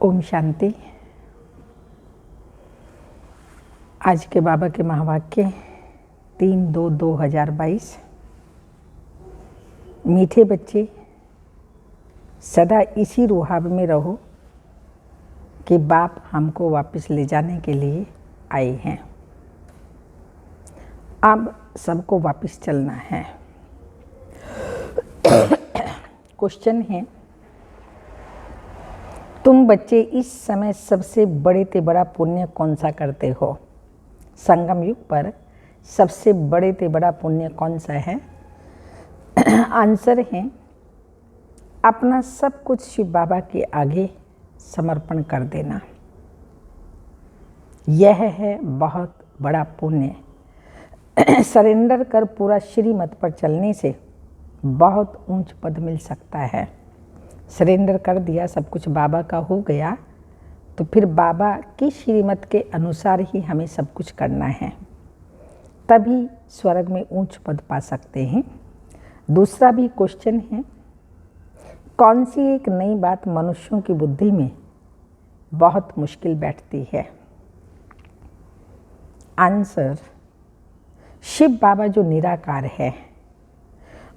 ओम शांति। आज के बाबा के महावाक्य 3/2/2022। मीठे बच्चे, सदा इसी रुहाब में रहो कि बाप हमको वापस ले जाने के लिए आए हैं। अब सबको वापस चलना है। क्वेश्चन है, तुम बच्चे इस समय सबसे बड़े ते बड़ा पुण्य कौन सा करते हो? संगम युग पर सबसे बड़े ते बड़ा पुण्य कौन सा है? आंसर है, अपना सब कुछ शिव बाबा के आगे समर्पण कर देना। यह है बहुत बड़ा पुण्य। सरेंडर कर पूरा श्रीमत पर चलने से बहुत ऊंच पद मिल सकता है। सरेंडर कर दिया, सब कुछ बाबा का हो गया, तो फिर बाबा की श्रीमत के अनुसार ही हमें सब कुछ करना है, तभी स्वर्ग में ऊंच पद पा सकते हैं। दूसरा भी क्वेश्चन है, कौन सी एक नई बात मनुष्यों की बुद्धि में बहुत मुश्किल बैठती है? आंसर, शिव बाबा जो निराकार है,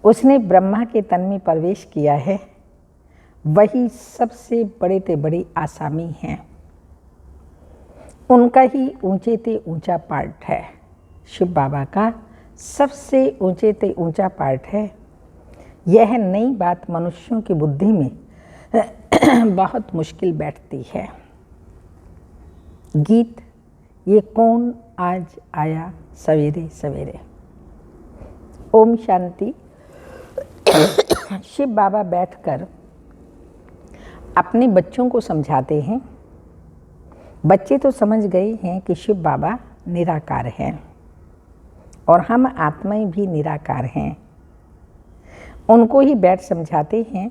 उसने ब्रह्मा के तन में प्रवेश किया है, वही सबसे बड़े ते बड़ी आसामी हैं। उनका ही ऊंचे ते ऊंचा पार्ट है। शिव बाबा का सबसे ऊंचे ते ऊंचा पार्ट है। यह नई बात मनुष्यों की बुद्धि में बहुत मुश्किल बैठती है। गीत, ये कौन आज आया सवेरे सवेरे। ओम शांति। शिव बाबा बैठकर अपने बच्चों को समझाते हैं। बच्चे तो समझ गए हैं कि शिव बाबा निराकार हैं और हम आत्माएं भी निराकार हैं। उनको ही बैठ समझाते हैं।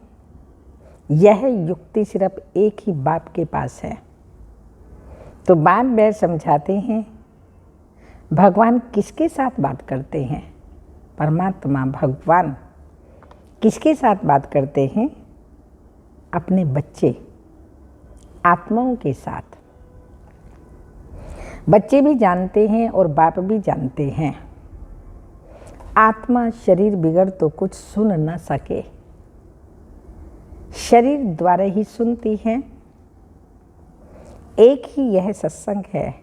यह युक्ति सिर्फ एक ही बाप के पास है। तो बाप बैठ समझाते हैं, भगवान किसके साथ बात करते हैं? परमात्मा भगवान किसके साथ बात करते हैं? अपने बच्चे आत्माओं के साथ। बच्चे भी जानते हैं और बाप भी जानते हैं, आत्मा शरीर बिगड़ तो कुछ सुन न सके, शरीर द्वारा ही सुनती है। एक ही यह सत्संग है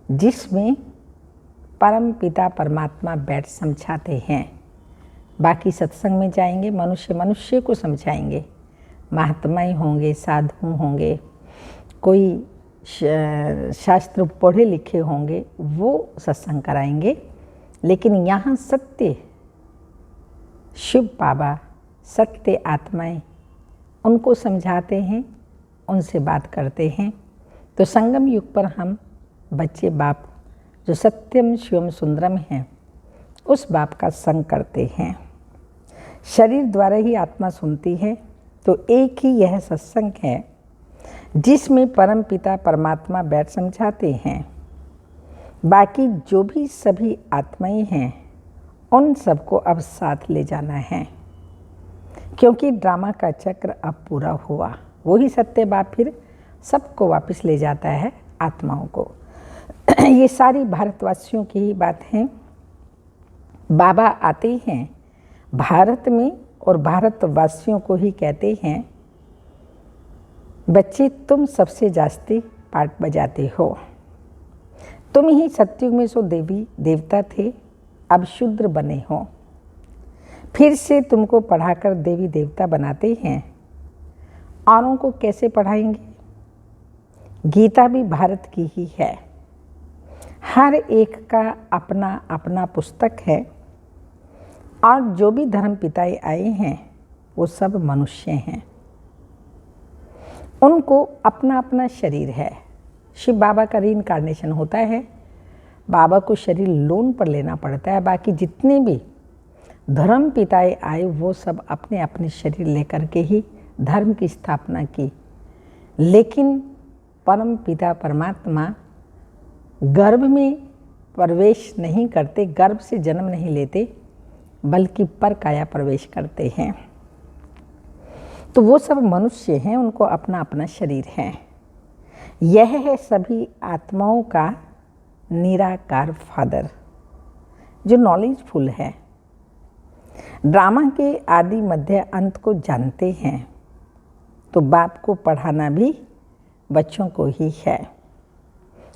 जिसमें परम पिता परमात्मा बैठ समझाते हैं। बाकी सत्संग में जाएंगे, मनुष्य मनुष्य को समझाएंगे, महात्माएं होंगे, साधु होंगे, कोई शास्त्र पढ़े लिखे होंगे, वो सत्संग कराएंगे। लेकिन यहाँ सत्य शिव बाबा, सत्य आत्माएं उनको समझाते हैं, उनसे बात करते हैं। तो संगम युग पर हम बच्चे बाप जो सत्यम शिवम सुंदरम हैं, उस बाप का संग करते हैं। शरीर द्वारा ही आत्मा सुनती है। तो एक ही यह सत्संग है जिसमें परम पिता परमात्मा बैठ समझाते हैं। बाकी जो भी सभी आत्माएं हैं, उन सबको अब साथ ले जाना है, क्योंकि ड्रामा का चक्र अब पूरा हुआ। वही सत्य बाप फिर सबको वापस ले जाता है, आत्माओं को। ये सारी भारतवासियों की ही बात है। बाबा आते हैं भारत में और भारतवासियों को ही कहते हैं, बच्चे तुम सबसे जास्ती पार्ट बजाते हो। तुम ही सत्युग में सो देवी देवता थे, अब शूद्र बने हो। फिर से तुमको पढ़ाकर देवी देवता बनाते हैं। औरों को कैसे पढ़ाएंगे? गीता भी भारत की ही है। हर एक का अपना अपना पुस्तक है। और जो भी धर्म पिताएं आए हैं, वो सब मनुष्य हैं। उनको अपना अपना शरीर है। शिव बाबा का रीइंकार्नेशन होता है, बाबा को शरीर लोन पर लेना पड़ता है। बाकी जितने भी धर्म पिताएं आए, वो सब अपने अपने शरीर लेकर के ही धर्म की स्थापना की। लेकिन परम पिता परमात्मा गर्भ में प्रवेश नहीं करते, गर्भ से जन्म नहीं लेते, बल्कि पर काया प्रवेश करते हैं। तो वो सब मनुष्य हैं, उनको अपना अपना शरीर है। यह है सभी आत्माओं का निराकार फादर जो नॉलेजफुल है, ड्रामा के आदि मध्य अंत को जानते हैं। तो बाप को पढ़ाना भी बच्चों को ही है,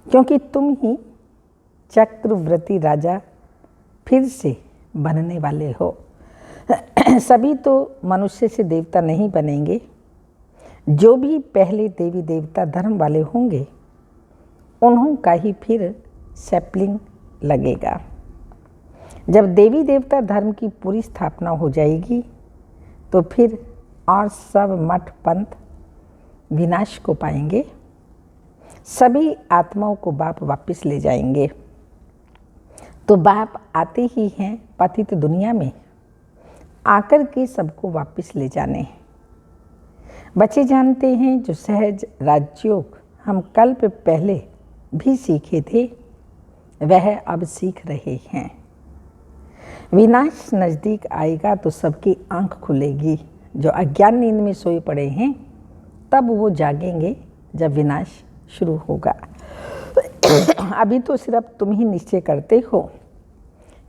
क्योंकि तुम ही चक्रवर्ती राजा फिर से बनने वाले हो। सभी तो मनुष्य से देवता नहीं बनेंगे। जो भी पहले देवी देवता धर्म वाले होंगे उन्हों का ही फिर सैपलिंग लगेगा। जब देवी देवता धर्म की पूरी स्थापना हो जाएगी तो फिर और सब मठ पंथ विनाश को पाएंगे। सभी आत्माओं को बाप वापस ले जाएंगे। तो बाप आते ही हैं पतित दुनिया में आकर के सबको वापस ले जाने। बच्चे जानते हैं जो सहज राजयोग हम कल्प पहले भी सीखे थे वह अब सीख रहे हैं। विनाश नज़दीक आएगा तो सबकी आंख खुलेगी। जो अज्ञान नींद में सोए पड़े हैं तब वो जागेंगे जब विनाश शुरू होगा। अभी तो सिर्फ तुम ही निश्चय करते हो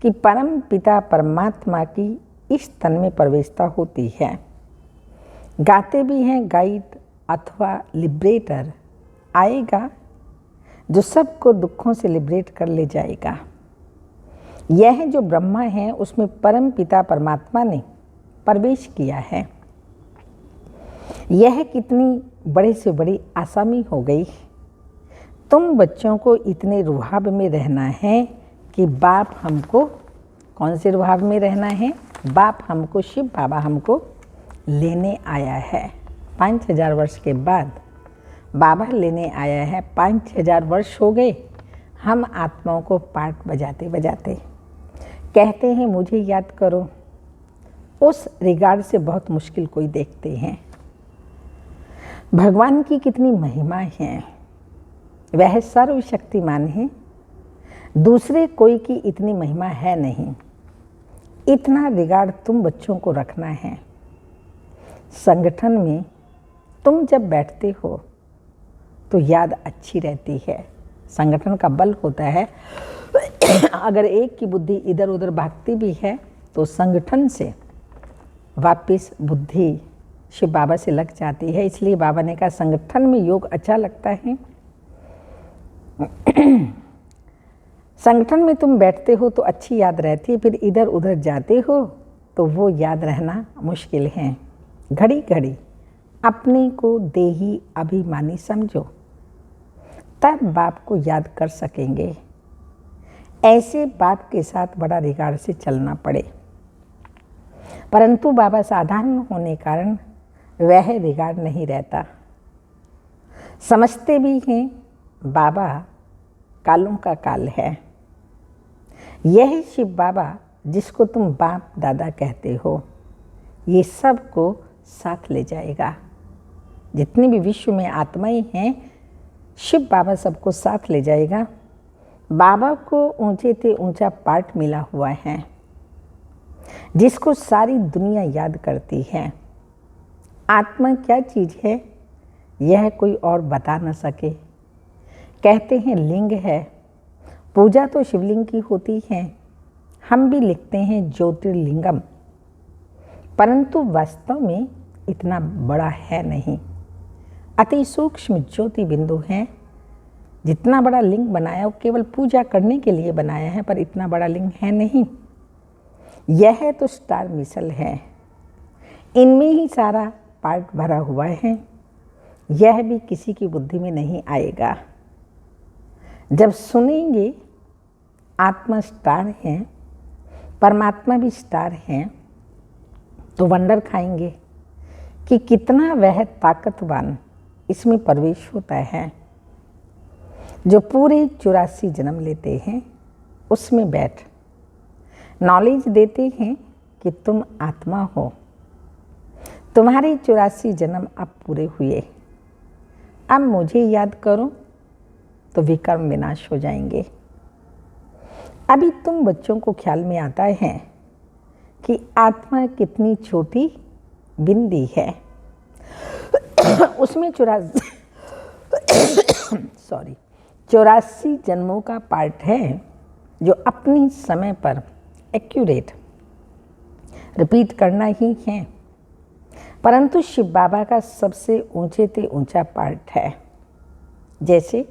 कि परम पिता परमात्मा की इस तन में प्रवेशता होती है। गाते भी हैं गाइड अथवा लिबरेटर आएगा जो सबको दुखों से लिबरेट कर ले जाएगा। यह जो ब्रह्मा है उसमें परम पिता परमात्मा ने प्रवेश किया है। यह कितनी बड़े से बड़ी आसामी हो गई। तुम बच्चों को इतने रुहाब में रहना है कि बाप हमको, कौन से रुहाब में रहना है? बाप हमको, शिव बाबा हमको लेने आया है। 5000 वर्ष के बाद बाबा लेने आया है। 5000 वर्ष हो गए हम आत्माओं को पाठ बजाते बजाते। कहते हैं मुझे याद करो। उस रिगार्ड से बहुत मुश्किल कोई देखते हैं। भगवान की कितनी महिमा है। वह सर्वशक्तिमान है। दूसरे कोई की इतनी महिमा है नहीं। इतना रिगार्ड तुम बच्चों को रखना है। संगठन में तुम जब बैठते हो तो याद अच्छी रहती है। संगठन का बल होता है। अगर एक की बुद्धि इधर उधर भागती भी है तो संगठन से वापस बुद्धि शिव बाबा से लग जाती है। इसलिए बाबा ने कहा संगठन में योग अच्छा लगता है। संगठन में तुम बैठते हो तो अच्छी याद रहती है, फिर इधर उधर जाते हो तो वो याद रहना मुश्किल है। घड़ी घड़ी अपने को देही अभिमानी समझो, तब बाप को याद कर सकेंगे। ऐसे बाप के साथ बड़ा रिगार्ड से चलना पड़े, परंतु बाबा साधारण होने कारण वह रिगार्ड नहीं रहता। समझते भी हैं बाबा कालों का काल है। यह शिव बाबा जिसको तुम बाप दादा कहते हो ये सब को साथ ले जाएगा। जितनी भी विश्व में आत्माएं हैं शिव बाबा सबको साथ ले जाएगा। बाबा को ऊंचे से ऊंचा पार्ट मिला हुआ है जिसको सारी दुनिया याद करती है। आत्मा क्या चीज़ है यह कोई और बता न सके। कहते हैं लिंग है, पूजा तो शिवलिंग की होती है। हम भी लिखते हैं ज्योतिर्लिंगम, परंतु वास्तव में इतना बड़ा है नहीं। अति सूक्ष्म ज्योति बिंदु है। जितना बड़ा लिंग बनाया वो केवल पूजा करने के लिए बनाया है, पर इतना बड़ा लिंग है नहीं। यह तो स्टार मिसल है, इनमें ही सारा पार्ट भरा हुआ है। यह भी किसी की बुद्धि में नहीं आएगा। जब सुनेंगे आत्मा स्टार है, परमात्मा भी स्टार हैं, तो वंडर खाएंगे कि कितना वह ताकतवान इसमें प्रवेश होता है। जो पूरे 84 जन्म लेते हैं उसमें बैठ नॉलेज देते हैं कि तुम आत्मा हो। तुम्हारे 84 जन्म अब पूरे हुए। अब मुझे याद करो तो विकर्म विनाश हो जाएंगे। अभी तुम बच्चों को ख्याल में आता है कि आत्मा कितनी छोटी बिंदी है। उसमें 84 सॉरी 84 जन्मों का पार्ट है जो अपनी समय पर एक्यूरेट रिपीट करना ही है, परंतु शिव बाबा का सबसे ऊंचे से ऊंचा पार्ट है। जैसे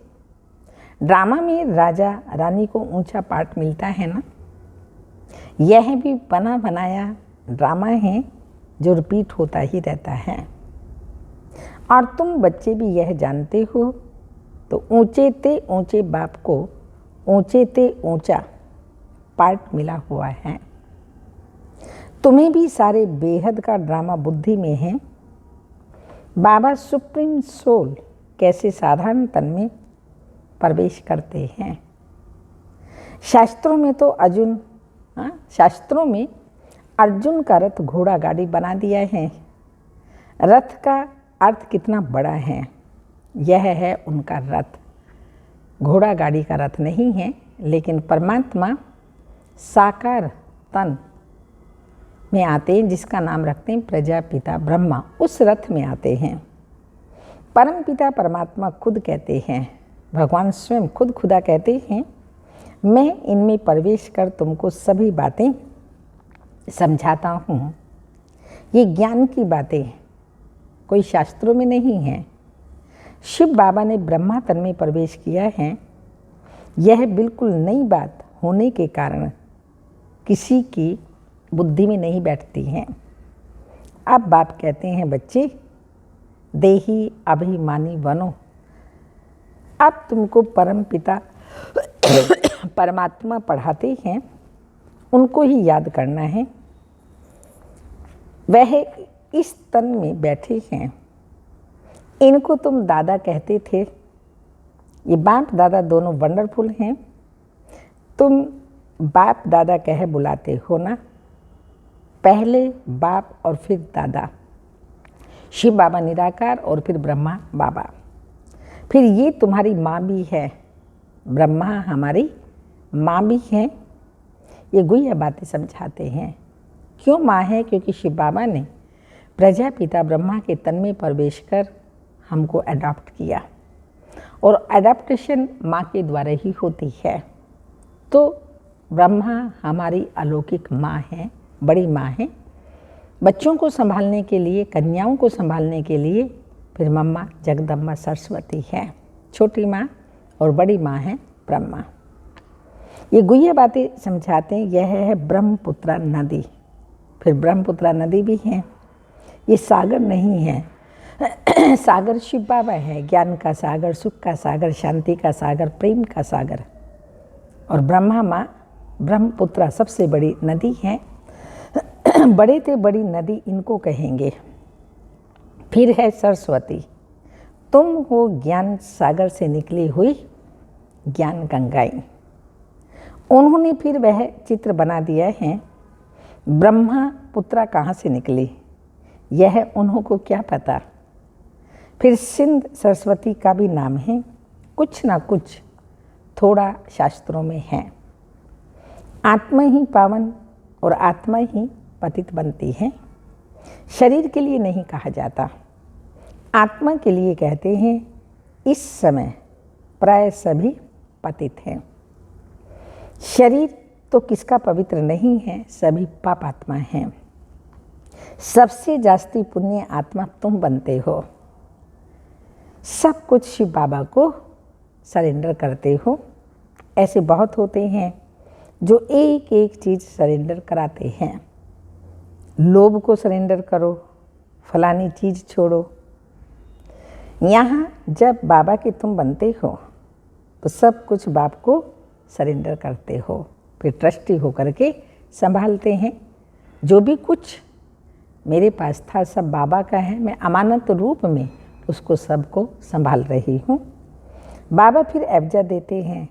ड्रामा में राजा रानी को ऊंचा पार्ट मिलता है ना, यह भी बना बनाया ड्रामा है जो रिपीट होता ही रहता है। और तुम बच्चे भी यह जानते हो, तो ऊंचे ते ऊंचे बाप को ऊंचे ते ऊंचा पार्ट मिला हुआ है। तुम्हें भी सारे बेहद का ड्रामा बुद्धि में है। बाबा सुप्रीम सोल कैसे साधारण तन में प्रवेश करते हैं। शास्त्रों में तो शास्त्रों में अर्जुन का रथ घोड़ा गाड़ी बना दिया है। रथ का अर्थ कितना बड़ा है, यह है उनका रथ। घोड़ा गाड़ी का रथ नहीं है, लेकिन परमात्मा साकार तन में आते हैं, जिसका नाम रखते हैं प्रजापिता ब्रह्मा। उस रथ में आते हैं। परम पिता परमात्मा खुद कहते हैं, भगवान स्वयं खुद खुदा कहते हैं, मैं इनमें प्रवेश कर तुमको सभी बातें समझाता हूँ। ये ज्ञान की बातें कोई शास्त्रों में नहीं है। शिव बाबा ने ब्रह्मा तन में प्रवेश किया है। यह बिल्कुल नई बात होने के कारण किसी की बुद्धि में नहीं बैठती हैं। अब बाप कहते हैं, बच्चे देही अभिमानी बनो। अब तुमको परम पिता परमात्मा पढ़ाते हैं, उनको ही याद करना है। वह इस तन में बैठे हैं। इनको तुम दादा कहते थे। ये बाप दादा दोनों वंडरफुल हैं। तुम बाप दादा कह बुलाते हो ना, पहले बाप और फिर दादा। शिव बाबा निराकार और फिर ब्रह्मा बाबा। फिर ये तुम्हारी माँ भी है, ब्रह्मा हमारी माँ भी है। ये गुह्य बातें समझाते हैं। क्यों माँ है? क्योंकि शिव बाबा ने प्रजापिता ब्रह्मा के तन में प्रवेश कर हमको अडॉप्ट किया, और अडॉप्टेशन माँ के द्वारा ही होती है। तो ब्रह्मा हमारी अलौकिक माँ है, बड़ी माँ है। बच्चों को संभालने के लिए, कन्याओं को संभालने के लिए फिर मम्मा जगदम्बा सरस्वती है, छोटी माँ, और बड़ी माँ है ब्रह्मा। ये गुह्य बातें समझाते हैं। यह है ब्रह्मपुत्रा नदी। फिर ब्रह्मपुत्रा नदी भी है। ये सागर नहीं है। सागर शिव बाबा है, ज्ञान का सागर, सुख का सागर, शांति का सागर, प्रेम का सागर। और ब्रह्मा माँ ब्रह्मपुत्रा सबसे बड़ी नदी है। बड़े से बड़ी नदी इनको कहेंगे। फिर है सरस्वती। तुम हो ज्ञान सागर से निकली हुई ज्ञान गंगाएं। उन्होंने फिर वह चित्र बना दिया है। ब्रह्मा पुत्रा कहाँ से निकली, यह उन्हों को क्या पता। फिर सिंध सरस्वती का भी नाम है। कुछ ना कुछ थोड़ा शास्त्रों में है। आत्मा ही पावन और आत्मा ही पतित बनती है। शरीर के लिए नहीं कहा जाता, आत्मा के लिए कहते हैं। इस समय प्राय सभी पतित हैं। शरीर तो किसका पवित्र नहीं है, सभी पाप आत्मा हैं। सबसे जास्ती पुण्य आत्मा तुम बनते हो। सब कुछ शिव बाबा को सरेंडर करते हो। ऐसे बहुत होते हैं जो एक एक चीज़ सरेंडर कराते हैं। लोभ को सरेंडर करो, फलानी चीज़ छोड़ो। यहाँ जब बाबा के तुम बनते हो तो सब कुछ बाप को सरेंडर करते हो। फिर ट्रस्टी होकर के संभालते हैं। जो भी कुछ मेरे पास था सब बाबा का है। मैं अमानत रूप में उसको सबको संभाल रही हूँ। बाबा फिर एवजा देते हैं।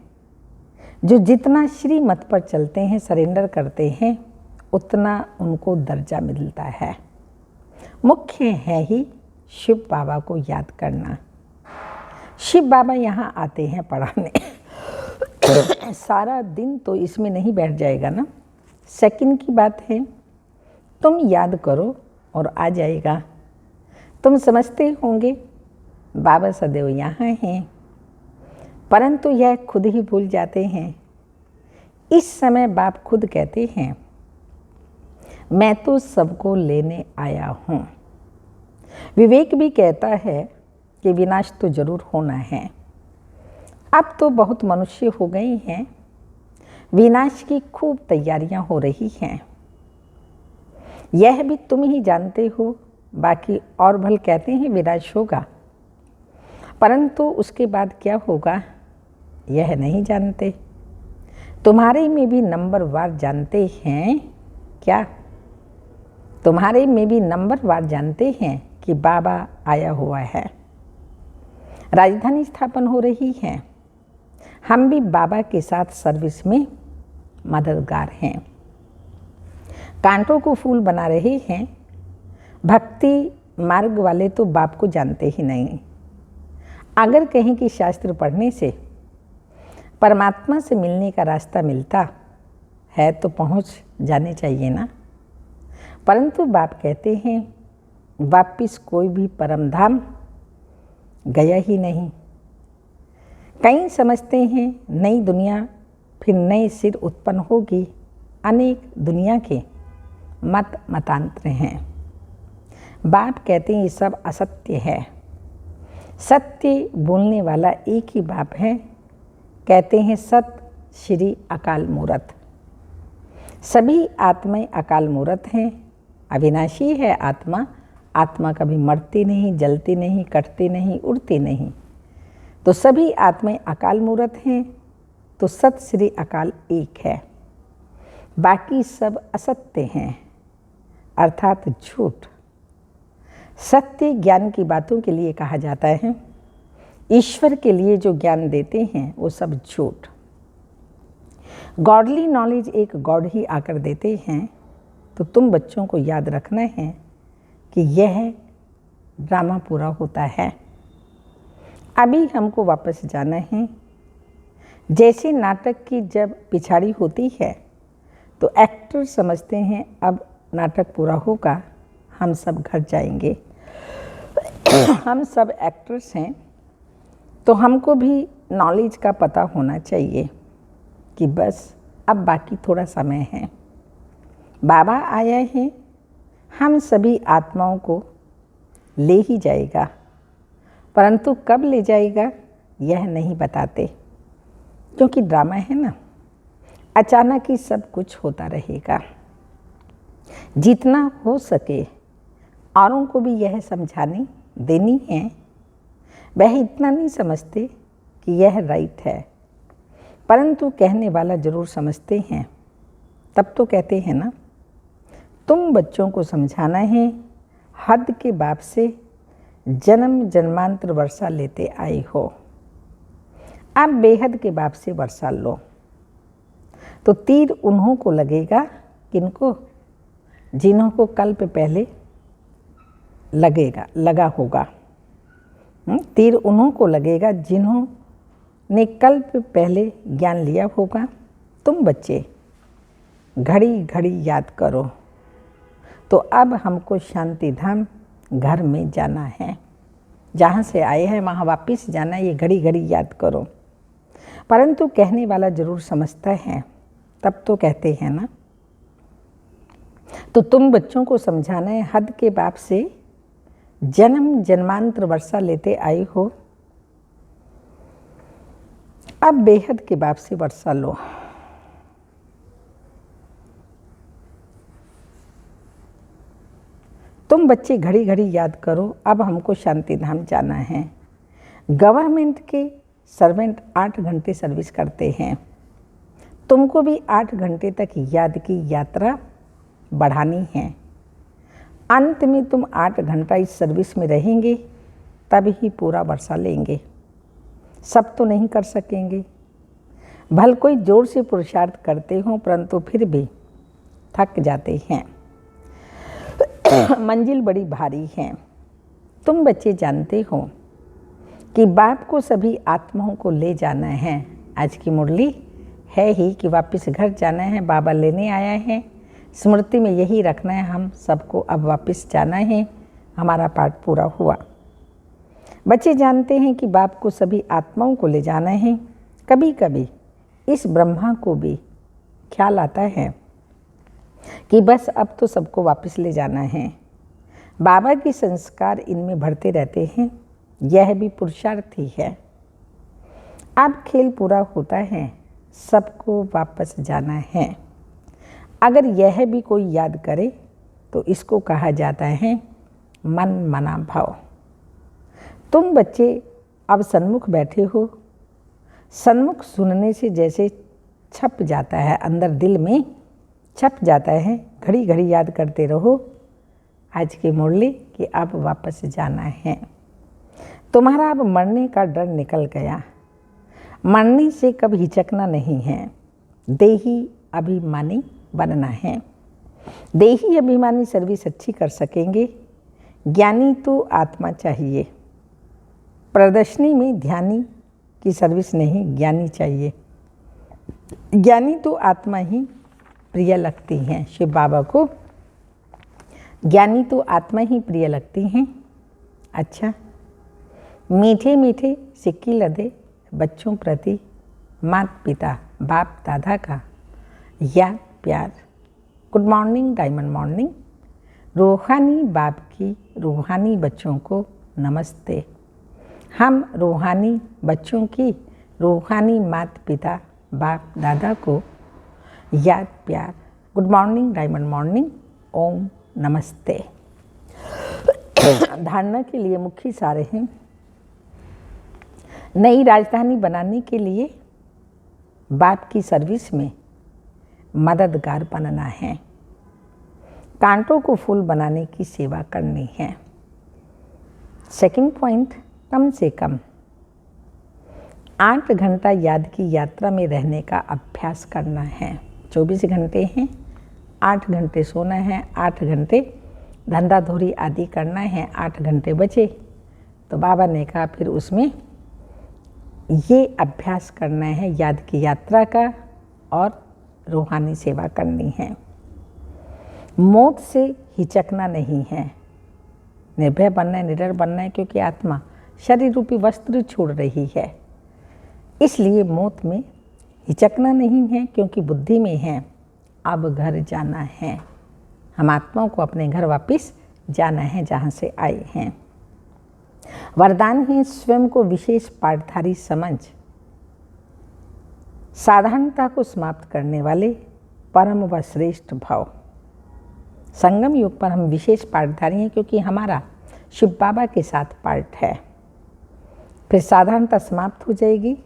जो जितना श्रीमत पर चलते हैं, सरेंडर करते हैं, उतना उनको दर्जा मिलता है। मुख्य है ही शिव बाबा को याद करना। शिव बाबा यहाँ आते हैं पढ़ाने। सारा दिन तो इसमें नहीं बैठ जाएगा ना, सेकंड की बात है। तुम याद करो और आ जाएगा। तुम समझते होंगे बाबा सदैव यहाँ हैं, परंतु यह खुद ही भूल जाते हैं। इस समय बाप खुद कहते हैं, मैं तो सबको लेने आया हूँ। विवेक भी कहता है कि विनाश तो जरूर होना है। अब तो बहुत मनुष्य हो गए हैं, विनाश की खूब तैयारियां हो रही हैं। यह भी तुम ही जानते हो, बाकी और भल कहते हैं विनाश होगा, परंतु उसके बाद क्या होगा यह नहीं जानते। तुम्हारे में भी नंबरवार जानते हैं क्या? तुम्हारे में भी नंबरवार जानते हैं कि बाबा आया हुआ है, राजधानी स्थापन हो रही है। हम भी बाबा के साथ सर्विस में मददगार हैं, कांटों को फूल बना रहे हैं। भक्ति मार्ग वाले तो बाप को जानते ही नहीं। अगर कहें कि शास्त्र पढ़ने से परमात्मा से मिलने का रास्ता मिलता है तो पहुंच जाने चाहिए ना। परंतु बाप कहते हैं वापिस कोई भी परम धाम गया ही नहीं। कई समझते हैं नई दुनिया फिर नए सिर उत्पन्न होगी। अनेक दुनिया के मत मतांतर हैं। बाप कहते हैं ये सब असत्य है। सत्य बोलने वाला एक ही बाप है। कहते हैं सत श्री अकाल मूरत। सभी आत्माएं अकाल मूरत हैं। अविनाशी है आत्मा। आत्मा कभी मरती नहीं, जलती नहीं, कटती नहीं, उड़ती नहीं। तो सभी आत्माएं अकाल मूरत हैं। तो सत श्री अकाल एक है, बाकी सब असत्य हैं, अर्थात झूठ। सत्य ज्ञान की बातों के लिए कहा जाता है। ईश्वर के लिए जो ज्ञान देते हैं वो सब झूठ। गॉडली नॉलेज एक गॉड ही आकर देते हैं। तो तुम बच्चों को याद रखना है कि यह ड्रामा पूरा होता है। अभी हमको वापस जाना है। जैसे नाटक की जब पिछाड़ी होती है तो एक्टर समझते हैं अब नाटक पूरा होगा, हम सब घर जाएंगे। हम सब एक्टर्स हैं, तो हमको भी नॉलेज का पता होना चाहिए कि बस अब बाकी थोड़ा समय है। बाबा आया है, हम सभी आत्माओं को ले ही जाएगा, परंतु कब ले जाएगा यह नहीं बताते, क्योंकि ड्रामा है ना। अचानक ही सब कुछ होता रहेगा। जितना हो सके औरों को भी यह समझानी देनी है। वह इतना नहीं समझते कि यह राइट है, परंतु कहने वाला जरूर समझते हैं। तब तो कहते हैं ना, तुम बच्चों को समझाना है हद के बाप से जन्म जन्मांतर वर्षा लेते आए हो, अब बेहद के बाप से वर्षा लो। तो तीर उन्हों को लगेगा, किनको? जिन्हों को कल्प पहले लगा होगा। तीर उन्हों को लगेगा जिन्होंने कल्प पहले ज्ञान लिया होगा। तुम बच्चे घड़ी घड़ी याद करो। तो अब हमको शांति धाम घर में जाना है। जहाँ से आए हैं वहाँ वापस जाना, ये घड़ी घड़ी याद करो। परंतु कहने वाला जरूर समझता है, तब तो कहते हैं ना। तो तुम बच्चों को समझाना है हद के बाप से जन्म जन्मांतर वर्षा लेते आए हो, अब बेहद के बाप से वर्षा लो। तुम बच्चे घड़ी घड़ी याद करो, अब हमको शांति धाम जाना है। गवर्नमेंट के सर्वेंट 8 घंटे सर्विस करते हैं, तुमको भी 8 घंटे तक याद की यात्रा बढ़ानी है। अंत में तुम 8 घंटा इस सर्विस में रहेंगे, तब ही पूरा वर्षा लेंगे। सब तो नहीं कर सकेंगे। भल कोई जोर से पुरुषार्थ करते हो, परंतु फिर भी थक जाते हैं। मंजिल बड़ी भारी है। तुम बच्चे जानते हो कि बाप को सभी आत्माओं को ले जाना है। आज की मुरली है ही कि वापस घर जाना है, बाबा लेने आया है। स्मृति में यही रखना है, हम सबको अब वापस जाना है। हमारा पाठ पूरा हुआ। बच्चे जानते हैं कि बाप को सभी आत्माओं को ले जाना है। कभी कभी इस ब्रह्मा को भी ख्याल आता है कि बस अब तो सबको वापस ले जाना है। बाबा के संस्कार इनमें बढ़ते रहते हैं। यह भी पुरुषार्थ ही है। अब खेल पूरा होता है, सबको वापस जाना है। अगर यह भी कोई याद करे तो इसको कहा जाता है मन मना भाव। तुम बच्चे अब सन्मुख बैठे हो। सन्मुख सुनने से जैसे छप जाता है, अंदर दिल में छप जाता है। घड़ी घड़ी याद करते रहो आज के मुरली कि अब वापस जाना है। तुम्हारा अब मरने का डर निकल गया। मरने से कब हिचकना नहीं है। देही अभिमानी बनना है। देही अभिमानी सर्विस अच्छी कर सकेंगे। ज्ञानी तो आत्मा चाहिए। प्रदर्शनी में ध्यानी की सर्विस नहीं, ज्ञानी चाहिए। ज्ञानी तो आत्मा ही प्रिय लगती हैं। शिव बाबा को ज्ञानी तो आत्मा ही प्रिय लगती हैं। अच्छा, मीठे मीठे सिक्की लदे बच्चों प्रति माता पिता बाप दादा का याद प्यार। Good morning diamond morning. रूहानी बाप की रूहानी बच्चों को नमस्ते। हम रूहानी बच्चों की रूहानी माता पिता बाप दादा को याद प्यार। Good morning diamond morning. ओम नमस्ते। धारणा के लिए मुख्य सारे हैं। नई राजधानी बनाने के लिए बाप की सर्विस में मददगार बनना है। कांटों को फूल बनाने की सेवा करनी है। सेकंड पॉइंट, कम से कम 8 घंटा याद की यात्रा में रहने का अभ्यास करना है। 24 घंटे हैं, 8 घंटे सोना है, 8 घंटे धंधा धोरी आदि करना है, 8 घंटे बचे तो बाबा ने कहा फिर उसमें ये अभ्यास करना है याद की यात्रा का और रूहानी सेवा करनी है। मौत से हिचकना नहीं है। निर्भय बनना है, निडर बनना है, क्योंकि आत्मा शरीर रूपी वस्त्र छोड़ रही है। इसलिए मौत में हिचकना नहीं है, क्योंकि बुद्धि में है अब घर जाना है। हम आत्माओं को अपने घर वापस जाना है जहाँ से आए हैं। वरदान है स्वयं को विशेष पाठधारी समझ साधारणता को समाप्त करने वाले परम व श्रेष्ठ भाव। संगम युग पर हम विशेष पाठधारी हैं, क्योंकि हमारा शिव बाबा के साथ पाठ है। फिर साधारणता समाप्त हो जाएगी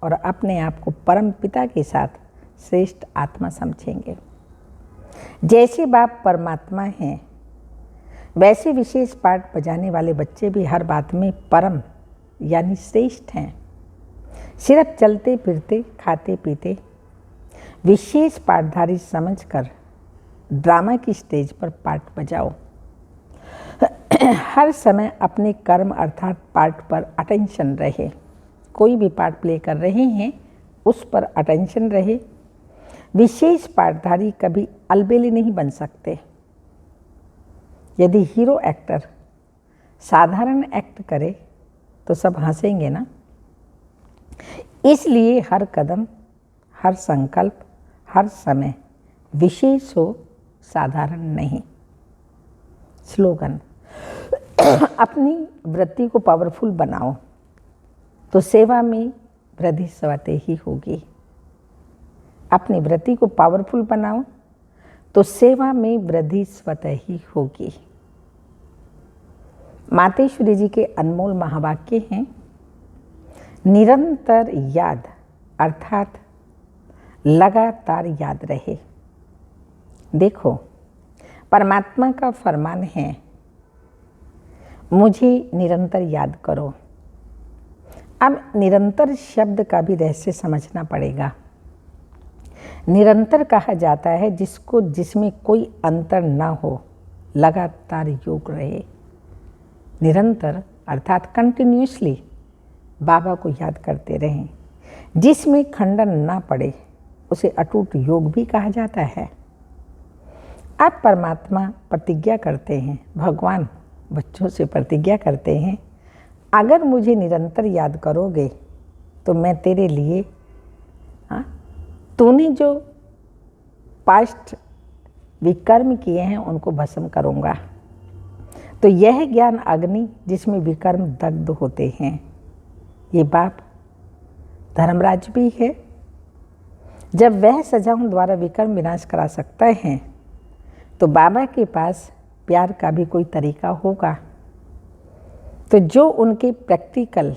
और अपने आप को परम पिता के साथ श्रेष्ठ आत्मा समझेंगे। जैसे बाप परमात्मा हैं, वैसे विशेष पाठ बजाने वाले बच्चे भी हर बात में परम यानी श्रेष्ठ हैं। सिर्फ चलते फिरते खाते पीते विशेष पाठधारी समझकर ड्रामा की स्टेज पर पाठ बजाओ। हर समय अपने कर्म अर्थात पाठ पर अटेंशन रहे। कोई भी पाठ प्ले कर रहे हैं उस पर अटेंशन रहे। विशेष पाठधारी कभी अलबेले नहीं बन सकते। यदि हीरो एक्टर साधारण एक्ट करे तो सब हंसेंगे ना। इसलिए हर कदम, हर संकल्प, हर समय विशेष हो, साधारण नहीं। स्लोगन, अपनी वृत्ति को पावरफुल बनाओ तो सेवा में वृद्धि स्वतः ही होगी। अपनी वृत्ति को पावरफुल बनाओ तो सेवा में वृद्धि स्वतः ही होगी। मातेश्वरी जी के अनमोल महावाक्य हैं, निरंतर याद अर्थात लगातार याद रहे। देखो, परमात्मा का फरमान है, मुझे निरंतर याद करो। अब निरंतर शब्द का भी रहस्य समझना पड़ेगा। निरंतर कहा जाता है जिसमें कोई अंतर ना हो, लगातार योग रहे। निरंतर अर्थात कंटिन्यूसली बाबा को याद करते रहें। जिसमें खंडन ना पड़े उसे अटूट योग भी कहा जाता है। अब परमात्मा प्रतिज्ञा करते हैं, भगवान बच्चों से प्रतिज्ञा करते हैं, अगर मुझे निरंतर याद करोगे तो मैं तेरे लिए तूने जो पास्ट विकर्म किए हैं उनको भस्म करूँगा। तो यह ज्ञान अग्नि जिसमें विकर्म दग्ध होते हैं, ये बाप धर्मराज भी है। जब वह सजाओं द्वारा विकर्म विनाश करा सकता है तो बाबा के पास प्यार का भी कोई तरीका होगा। तो जो उनके प्रैक्टिकल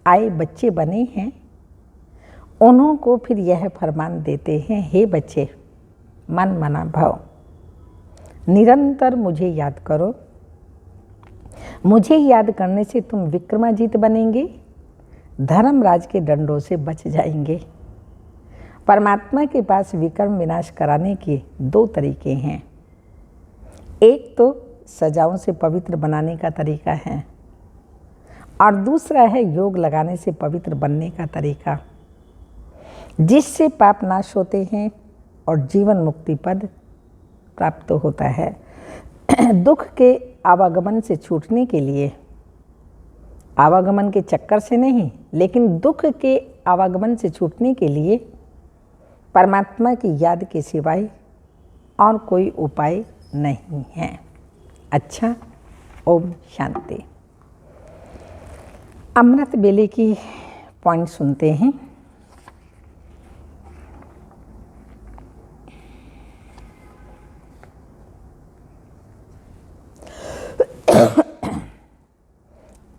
आए बच्चे बने हैं उन्हों को फिर यह फरमान देते हैं, हे बच्चे मन मना भव, निरंतर मुझे याद करो। मुझे याद करने से तुम विक्रमाजीत बनेंगे, धर्मराज के दंडों से बच जाएंगे। परमात्मा के पास विकर्म विनाश कराने के दो तरीके हैं। एक तो सजाओं से पवित्र बनाने का तरीका है और दूसरा है योग लगाने से पवित्र बनने का तरीका, जिससे पाप नाश होते हैं और जीवन मुक्ति पद प्राप्त होता है। दुख के आवागमन से छूटने के लिए, आवागमन के चक्कर से नहीं, लेकिन दुख के आवागमन से छूटने के लिए परमात्मा की याद के सिवाय और कोई उपाय नहीं है। अच्छा, ओम शांति। अमृत बेले की पॉइंट सुनते हैं।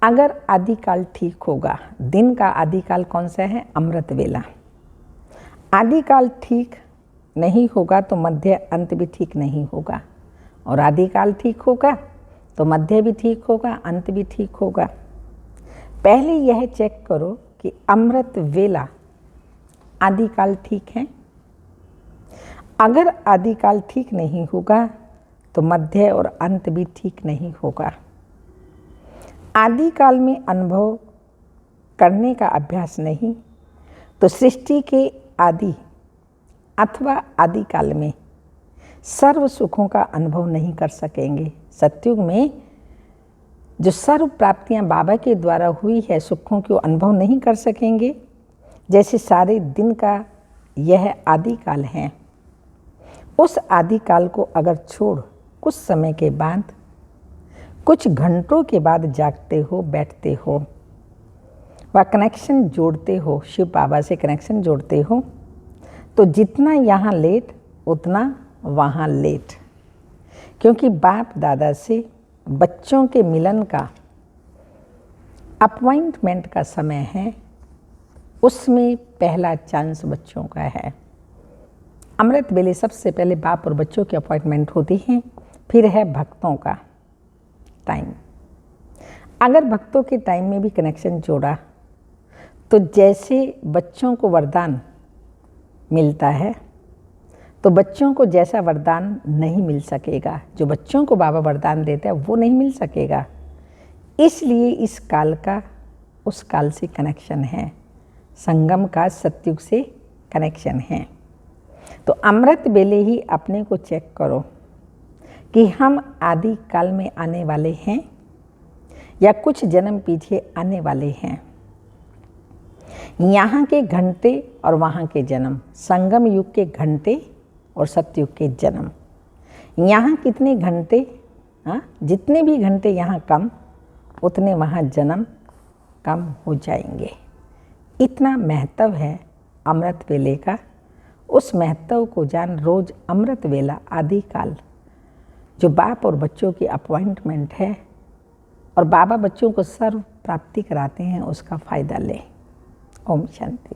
अगर आदिकाल ठीक होगा, दिन का आदिकाल कौन सा है? अमृत वेला। आदिकाल ठीक नहीं होगा तो मध्य अंत भी ठीक नहीं होगा, और आदिकाल ठीक होगा तो मध्य भी ठीक होगा, अंत भी ठीक होगा। पहले यह चेक करो कि अमृत वेला आदिकाल ठीक है। अगर आदिकाल ठीक नहीं होगा तो मध्य और अंत भी ठीक नहीं होगा। आदिकाल में अनुभव करने का अभ्यास नहीं तो सृष्टि के आदि अथवा आदिकाल में सर्व सुखों का अनुभव नहीं कर सकेंगे। सतयुग में जो सर्व प्राप्तियां बाबा के द्वारा हुई है, सुखों को अनुभव नहीं कर सकेंगे। जैसे सारे दिन का यह आदिकाल है, उस आदिकाल को अगर छोड़ कुछ समय के बाद, कुछ घंटों के बाद जागते हो, बैठते हो, वह कनेक्शन जोड़ते हो, शिव बाबा से कनेक्शन जोड़ते हो, तो जितना यहाँ लेट उतना वहाँ लेट। क्योंकि बाप दादा से बच्चों के मिलन का अपॉइंटमेंट का समय है, उसमें पहला चांस बच्चों का है। अमृत बेले सबसे पहले बाप और बच्चों की अपॉइंटमेंट होती है, फिर है भक्तों का टाइम। अगर भक्तों के टाइम में भी कनेक्शन जोड़ा तो जैसे बच्चों को वरदान मिलता है तो बच्चों को जैसा वरदान नहीं मिल सकेगा, जो बच्चों को बाबा वरदान देता है वो नहीं मिल सकेगा। इसलिए इस काल का उस काल से कनेक्शन है, संगम का सतयुग से कनेक्शन है। तो अमृत बेले ही अपने को चेक करो कि हम आदि काल में आने वाले हैं या कुछ जन्म पीछे आने वाले हैं। यहाँ के घंटे और वहाँ के जन्म, संगम युग के घंटे और सतयुग के जन्म। यहाँ कितने घंटे, जितने भी घंटे यहाँ कम, उतने वहाँ जन्म कम हो जाएंगे। इतना महत्व है अमृत वेले का। उस महत्व को जान रोज अमृत वेला आदिकाल जो बाप और बच्चों की अपॉइंटमेंट है और बाबा बच्चों को सर्व प्राप्ति कराते हैं, उसका फ़ायदा लें। ओम शांति।